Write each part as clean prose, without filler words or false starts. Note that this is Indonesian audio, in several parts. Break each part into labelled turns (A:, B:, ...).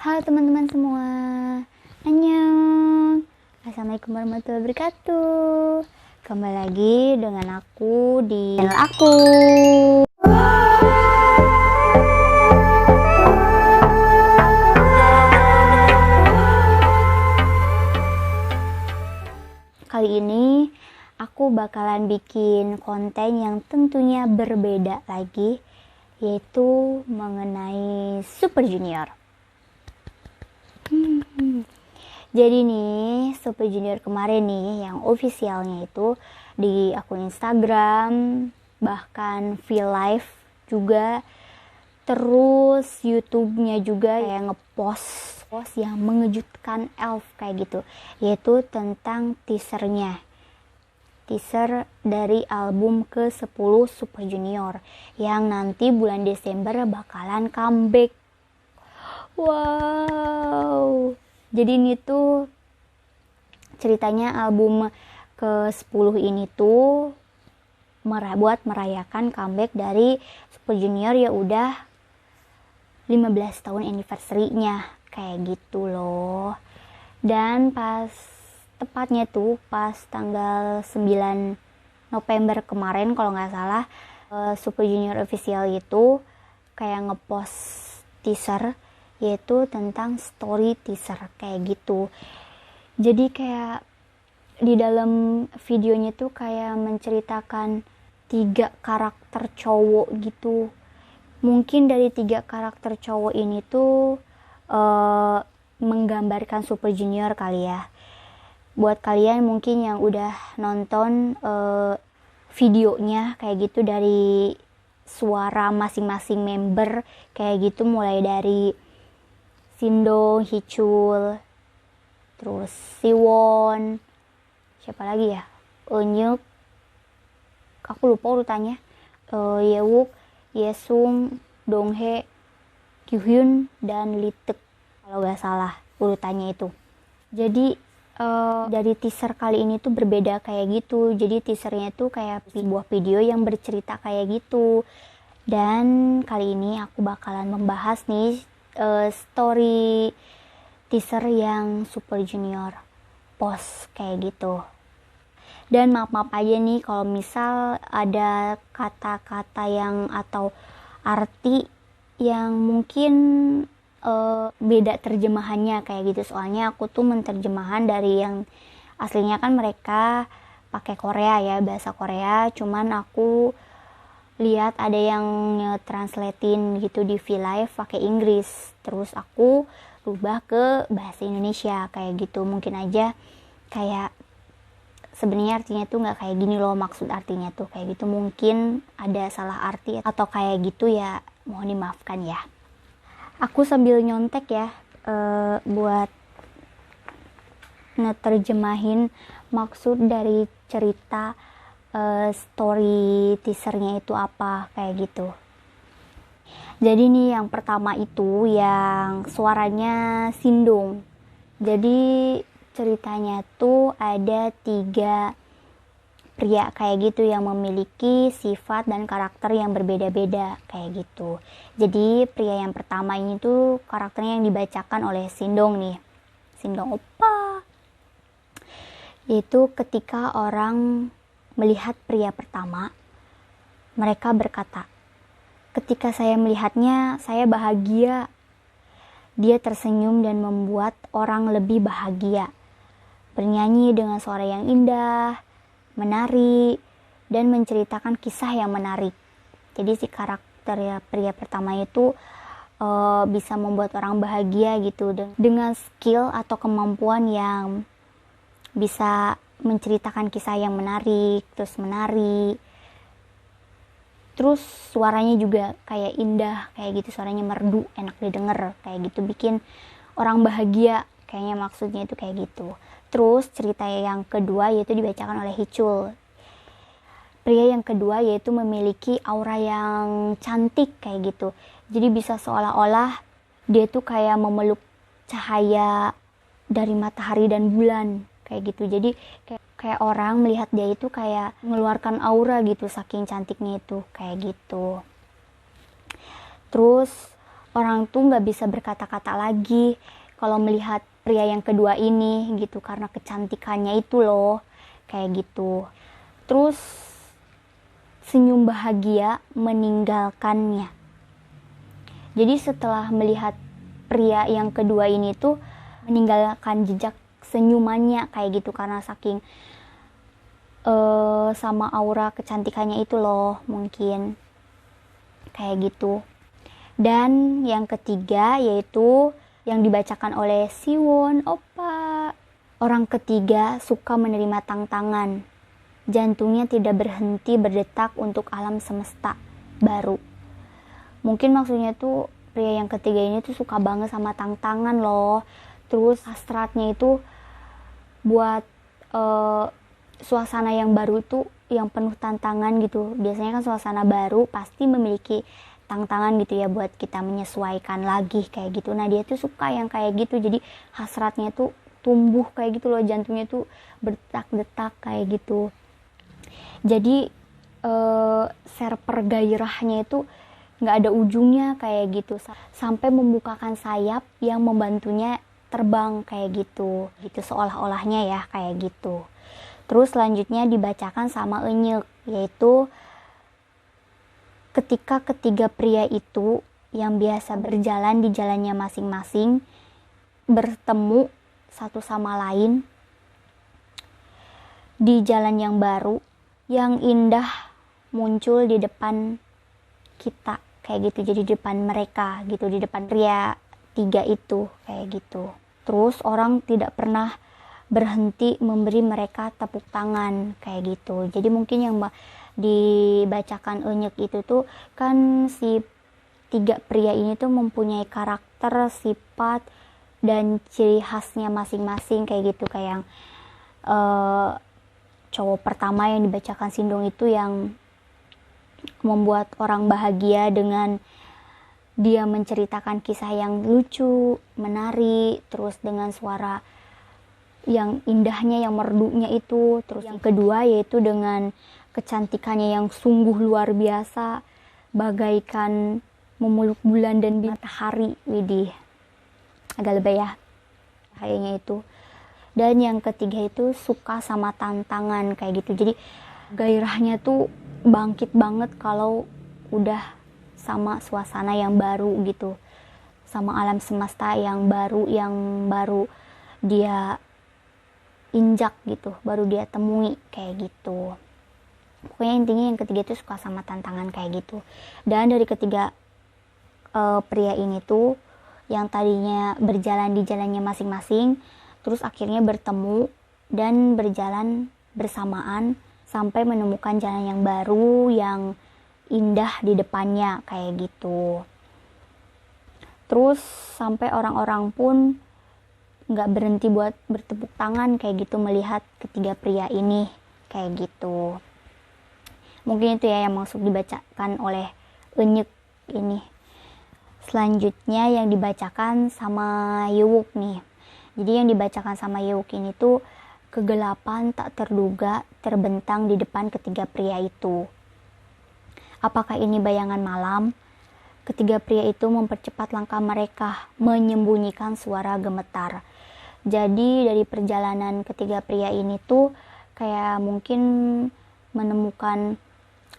A: Halo teman-teman semua, annyeong. Assalamualaikum warahmatullahi wabarakatuh. Kembali lagi dengan aku di channel aku. Kali ini aku bakalan bikin konten yang tentunya berbeda lagi, yaitu mengenai Super Junior. Jadi nih, Super Junior kemarin nih yang officialnya itu di akun Instagram, bahkan V-Live juga, terus YouTube-nya juga yang ngepost yang mengejutkan Elf kayak gitu, yaitu tentang teaser dari album ke-10 Super Junior yang nanti bulan Desember bakalan comeback. Wow. Jadi ini tuh ceritanya album ke-10 ini tuh buat merayakan comeback dari Super Junior ya udah 15 tahun anniversary-nya kayak gitu loh. Dan tepatnya tuh pas tanggal 9 November kemarin kalau nggak salah, Super Junior official itu kayak ngepost teaser, yaitu tentang story teaser kayak gitu. Jadi kayak di dalam videonya tuh kayak menceritakan 3 karakter cowok gitu. Mungkin dari 3 karakter cowok ini tuh menggambarkan Super Junior kali ya. Buat kalian mungkin yang udah nonton videonya kayak gitu, dari suara masing-masing member kayak gitu, mulai dari Sindong, Hichul, terus Siwon, siapa lagi ya, Eunhyuk, aku lupa urutannya, Yewook, Yesung, Donghae, Kyuhyun, dan Litek kalau gak salah urutannya itu. Jadi dari teaser kali ini tuh berbeda kayak gitu. Jadi teasernya tuh kayak sebuah video yang bercerita kayak gitu. Dan kali ini aku bakalan membahas nih story teaser yang Super Junior post kayak gitu. Dan maaf aja nih kalau misal ada kata-kata yang atau arti yang mungkin beda terjemahannya kayak gitu. Soalnya aku tuh menerjemahan dari yang aslinya kan mereka pakai Korea ya, bahasa Korea, cuman aku lihat ada yang translatein gitu di V-Live pakai Inggris, terus aku rubah ke bahasa Indonesia kayak gitu. Mungkin aja kayak sebenarnya artinya tuh nggak kayak gini loh, maksud artinya tuh kayak gitu, mungkin ada salah arti atau kayak gitu ya, mohon dimaafkan ya. Aku sambil nyontek ya buat ngeterjemahin maksud dari cerita story teasernya itu apa kayak gitu. Jadi nih yang pertama itu yang suaranya Sindong. Jadi ceritanya tuh ada 3 pria kayak gitu yang memiliki sifat dan karakter yang berbeda-beda kayak gitu. Jadi pria yang pertama ini tuh karakternya yang dibacakan oleh Sindong nih, Sindong Oppa. Yaitu ketika orang melihat pria pertama, mereka berkata, ketika saya melihatnya, saya bahagia. Dia tersenyum dan membuat orang lebih bahagia. Bernyanyi dengan suara yang indah, menari, dan menceritakan kisah yang menarik. Jadi si karakter ya pria pertama itu bisa membuat orang bahagia gitu dengan skill atau kemampuan yang bisa menceritakan kisah yang menarik, terus menari, terus suaranya juga kayak indah kayak gitu, suaranya merdu, enak didengar kayak gitu, bikin orang bahagia kayaknya, maksudnya itu kayak gitu. Terus cerita yang kedua yaitu dibacakan oleh Hichul. Pria yang kedua yaitu memiliki aura yang cantik kayak gitu. Jadi bisa seolah-olah dia tuh kayak memeluk cahaya dari matahari dan bulan kayak gitu. Jadi kayak orang melihat dia itu kayak mengeluarkan aura gitu, saking cantiknya itu kayak gitu. Terus orang tuh nggak bisa berkata-kata lagi kalau melihat pria yang kedua ini gitu, karena kecantikannya itu loh, kayak gitu. Terus senyum bahagia meninggalkannya. Jadi setelah melihat pria yang kedua ini tuh meninggalkan jejak senyumannya kayak gitu, karena saking sama aura kecantikannya itu loh, mungkin kayak gitu. Dan yang ketiga yaitu yang dibacakan oleh Siwon Oppa. Orang ketiga suka menerima tantangan. Jantungnya tidak berhenti berdetak untuk alam semesta baru. Mungkin maksudnya tuh pria yang ketiga ini tuh suka banget sama tantangan loh. Terus hasratnya itu buat suasana yang baru tuh yang penuh tantangan gitu. Biasanya kan suasana baru pasti memiliki tantangan gitu ya, buat kita menyesuaikan lagi kayak gitu. Nah dia tuh suka yang kayak gitu, jadi hasratnya tuh tumbuh kayak gitu loh, jantungnya tuh berdetak-detak kayak gitu. Jadi serper gairahnya itu nggak ada ujungnya kayak gitu, sampai membukakan sayap yang membantunya terbang kayak gitu seolah-olahnya ya kayak gitu. Terus selanjutnya dibacakan sama Enyek, yaitu ketika ketiga pria itu yang biasa berjalan di jalannya masing-masing bertemu satu sama lain di jalan yang baru, yang indah muncul di depan kita kayak gitu. Jadi di depan mereka gitu, di depan pria tiga itu kayak gitu. Terus orang tidak pernah berhenti memberi mereka tepuk tangan kayak gitu. Jadi mungkin yang dibacakan Enyek itu tuh kan si tiga pria ini tuh mempunyai karakter, sifat, dan ciri khasnya masing-masing kayak gitu. Kayak yang cowok pertama yang dibacakan Sindong itu yang membuat orang bahagia dengan dia menceritakan kisah yang lucu, menarik, terus dengan suara yang indahnya, yang merdunya itu. Terus yang kedua yaitu dengan kecantikannya yang sungguh luar biasa, bagaikan memeluk bulan dan matahari. Widih, agak lebay ya kayaknya itu. Dan yang ketiga itu suka sama tantangan kayak gitu. Jadi gairahnya tuh bangkit banget kalau udah sama suasana yang baru gitu, sama alam semesta yang baru dia injak gitu, baru dia temui kayak gitu. Pokoknya intinya yang ketiga itu suka sama tantangan kayak gitu. Dan dari ketiga pria ini tuh yang tadinya berjalan di jalannya masing-masing, terus akhirnya bertemu dan berjalan bersamaan sampai menemukan jalan yang baru yang indah di depannya kayak gitu. Terus sampai orang-orang pun nggak berhenti buat bertepuk tangan kayak gitu melihat ketiga pria ini kayak gitu. Mungkin itu ya yang maksud dibacakan oleh Enyek ini. Selanjutnya yang dibacakan sama Yewuk nih. Jadi yang dibacakan sama Yewuk ini tuh kegelapan tak terduga terbentang di depan ketiga pria itu. Apakah ini bayangan malam? Ketiga pria itu mempercepat langkah mereka, menyembunyikan suara gemetar. Jadi dari perjalanan ketiga pria ini tuh kayak mungkin menemukan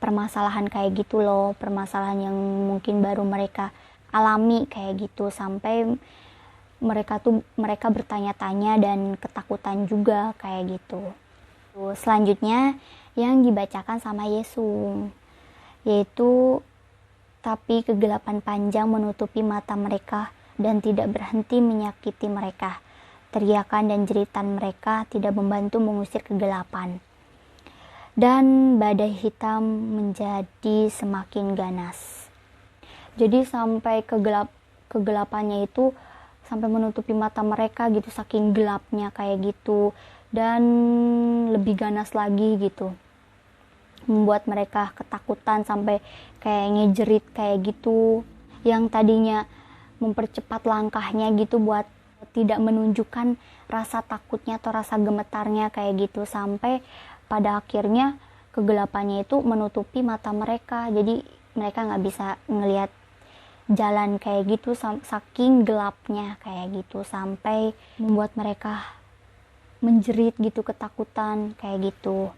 A: permasalahan kayak gitu loh, permasalahan yang mungkin baru mereka alami kayak gitu, sampai mereka bertanya-tanya dan ketakutan juga kayak gitu. Terus selanjutnya yang dibacakan sama Yesung, yaitu tapi kegelapan panjang menutupi mata mereka dan tidak berhenti menyakiti mereka. Teriakan dan jeritan mereka tidak membantu mengusir kegelapan. Dan badai hitam menjadi semakin ganas. Jadi sampai kegelapannya itu sampai menutupi mata mereka gitu, saking gelapnya kayak gitu, dan lebih ganas lagi gitu, membuat mereka ketakutan sampai kayak ngejerit kayak gitu, yang tadinya mempercepat langkahnya gitu buat tidak menunjukkan rasa takutnya atau rasa gemetarnya kayak gitu, sampai pada akhirnya kegelapannya itu menutupi mata mereka, jadi mereka nggak bisa ngelihat jalan kayak gitu, saking gelapnya kayak gitu, sampai membuat mereka menjerit gitu, ketakutan kayak gitu.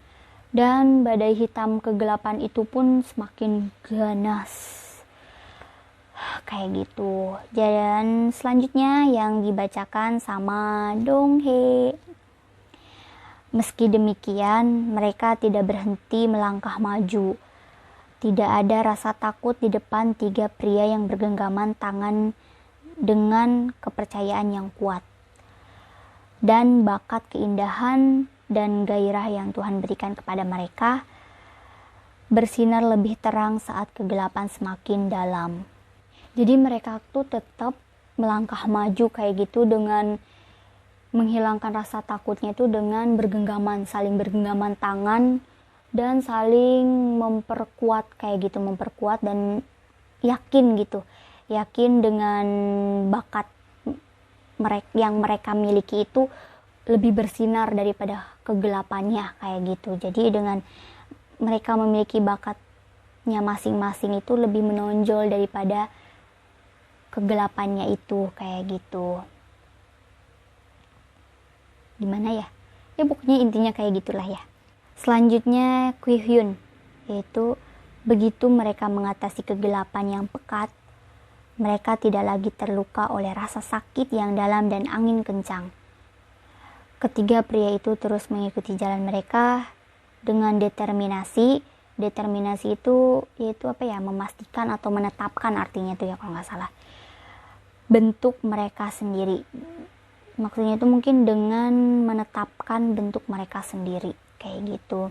A: Dan badai hitam kegelapan itu pun semakin ganas kayak gitu. Dan selanjutnya yang dibacakan sama Donghae. Meski demikian, mereka tidak berhenti melangkah maju. Tidak ada rasa takut di depan 3 pria yang bergenggaman tangan dengan kepercayaan yang kuat. Dan bakat keindahan dan gairah yang Tuhan berikan kepada mereka bersinar lebih terang saat kegelapan semakin dalam. Jadi mereka tuh tetap melangkah maju kayak gitu, dengan menghilangkan rasa takutnya itu dengan bergenggaman, saling bergenggaman tangan dan saling memperkuat kayak gitu, memperkuat dan yakin gitu, yakin dengan bakat yang mereka miliki itu lebih bersinar daripada kegelapannya kayak gitu. Jadi dengan mereka memiliki bakatnya masing-masing itu lebih menonjol daripada kegelapannya itu kayak gitu. Gimana ya? Ya pokoknya intinya kayak gitulah ya. Selanjutnya Kwi-hyun, yaitu begitu mereka mengatasi kegelapan yang pekat, mereka tidak lagi terluka oleh rasa sakit yang dalam dan angin kencang. Ketiga pria itu terus mengikuti jalan mereka dengan determinasi. Determinasi itu yaitu apa ya, memastikan atau menetapkan artinya itu ya kalau nggak salah. Bentuk mereka sendiri. Maksudnya itu mungkin dengan menetapkan bentuk mereka sendiri kayak gitu.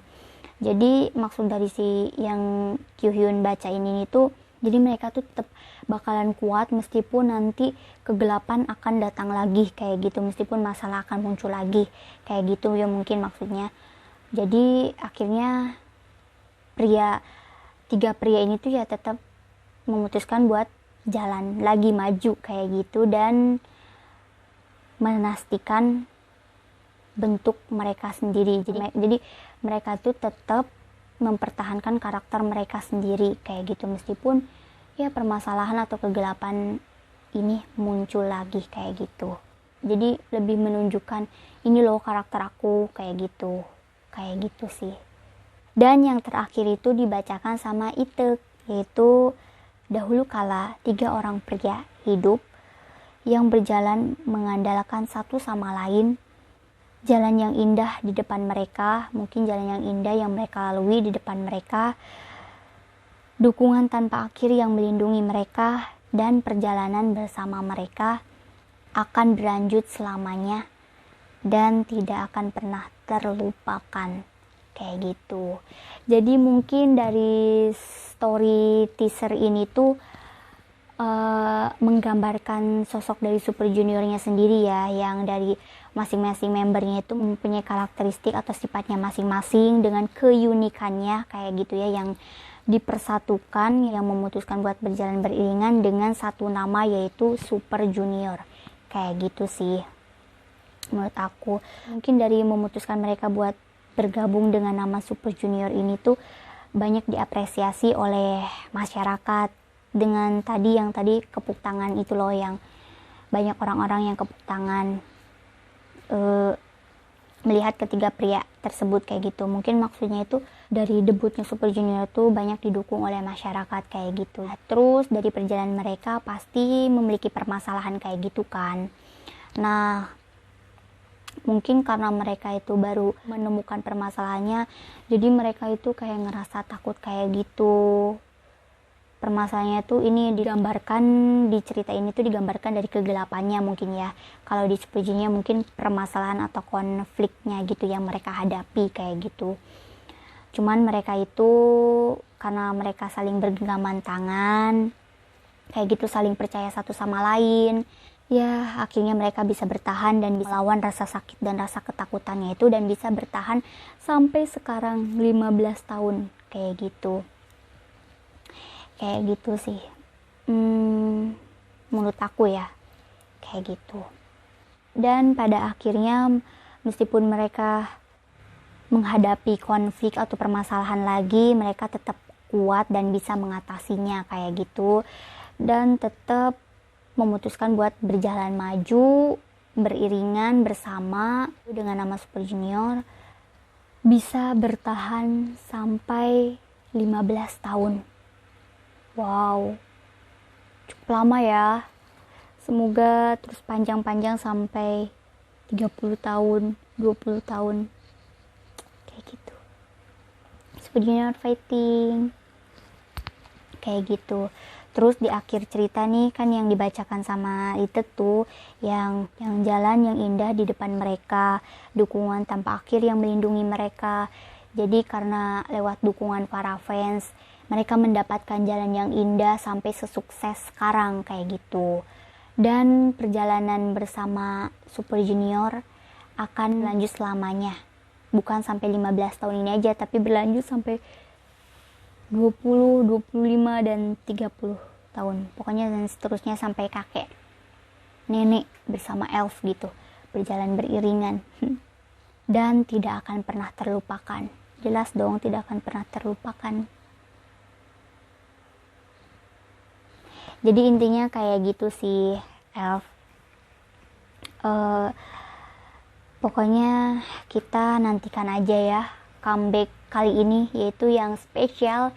A: Jadi maksud dari si yang Kwi-hyun baca ini itu, jadi mereka tuh tetap bakalan kuat meskipun nanti kegelapan akan datang lagi kayak gitu, meskipun masalah akan muncul lagi kayak gitu ya mungkin maksudnya. Jadi akhirnya 3 pria ini tuh ya tetap memutuskan buat jalan lagi, maju kayak gitu, dan memastikan bentuk mereka sendiri. Jadi mereka tuh tetap mempertahankan karakter mereka sendiri kayak gitu, meskipun ya permasalahan atau kegelapan ini muncul lagi kayak gitu. Jadi lebih menunjukkan ini loh karakter aku kayak gitu sih. Dan yang terakhir itu dibacakan sama Ite, yaitu dahulu kala 3 orang pria hidup yang berjalan mengandalkan satu sama lain. Jalan yang indah di depan mereka, mungkin jalan yang indah yang mereka lalui di depan mereka, dukungan tanpa akhir yang melindungi mereka, dan perjalanan bersama mereka akan berlanjut selamanya dan tidak akan pernah terlupakan kayak gitu. Jadi mungkin dari story teaser ini tuh menggambarkan sosok dari Super Juniornya sendiri ya, yang dari masing-masing membernya itu mempunyai karakteristik atau sifatnya masing-masing dengan keunikannya kayak gitu ya, yang dipersatukan, yang memutuskan buat berjalan beriringan dengan satu nama yaitu Super Junior kayak gitu sih menurut aku. Mungkin dari memutuskan mereka buat bergabung dengan nama Super Junior ini tuh banyak diapresiasi oleh masyarakat dengan tadi kepuk tangan itu loh, yang banyak orang-orang yang kepuk tangan melihat ketiga pria tersebut kayak gitu. Mungkin maksudnya itu dari debutnya Super Junior tuh banyak didukung oleh masyarakat kayak gitu. Terus dari perjalanan mereka pasti memiliki permasalahan kayak gitu kan. Nah, mungkin karena mereka itu baru menemukan permasalahannya, jadi mereka itu kayak ngerasa takut kayak gitu. Permasalahannya tuh ini digambarkan di cerita ini tuh digambarkan dari kegelapannya mungkin ya. Kalau di Super Junior mungkin permasalahan atau konfliknya gitu yang mereka hadapi kayak gitu. Cuman mereka itu karena mereka saling bergenggaman tangan kayak gitu, saling percaya satu sama lain, ya akhirnya mereka bisa bertahan dan bisa melawan rasa sakit dan rasa ketakutannya itu, dan bisa bertahan sampai sekarang 15 tahun kayak gitu. Kayak gitu sih menurut aku ya, kayak gitu. Dan pada akhirnya meskipun mereka menghadapi konflik atau permasalahan lagi, mereka tetap kuat dan bisa mengatasinya kayak gitu. dan tetap memutuskan buat berjalan maju beriringan bersama dengan nama Super Junior, bisa bertahan sampai 15 tahun. Wow, cukup lama ya. Semoga terus panjang-panjang sampai 30 tahun, 20 tahun. Kayak gitu. Super Junior fighting. Kayak gitu. Terus di akhir cerita nih kan yang dibacakan sama Litek tuh yang jalan yang indah di depan mereka, dukungan tanpa akhir yang melindungi mereka. Jadi karena lewat dukungan para fans, mereka mendapatkan jalan yang indah sampai sesukses sekarang kayak gitu. Dan perjalanan bersama Super Junior akan lanjut selamanya. Bukan sampai 15 tahun ini aja, tapi berlanjut sampai 20, 25, dan 30 tahun. Pokoknya dan seterusnya sampai kakek nenek bersama elf gitu. Berjalan beriringan. Dan tidak akan pernah terlupakan. Jelas dong tidak akan pernah terlupakan. Jadi intinya kayak gitu sih elf. Pokoknya kita nantikan aja ya comeback kali ini, yaitu yang spesial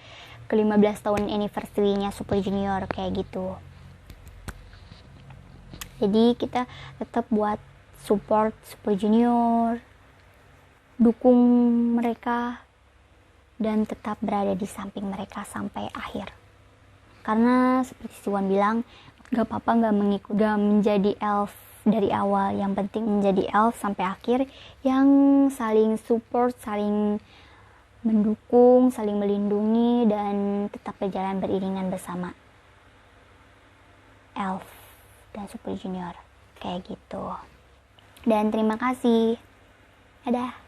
A: ke-15 tahun anniversary-nya Super Junior kayak gitu. Jadi kita tetap buat support Super Junior, dukung mereka, dan tetap berada di samping mereka sampai akhir. Karena seperti Siwan bilang, gak apa-apa gak menjadi elf dari awal, yang penting menjadi elf sampai akhir yang saling support, saling mendukung, saling melindungi, dan tetap berjalan beriringan bersama elf dan Super Junior kayak gitu. Dan terima kasih. Dadah.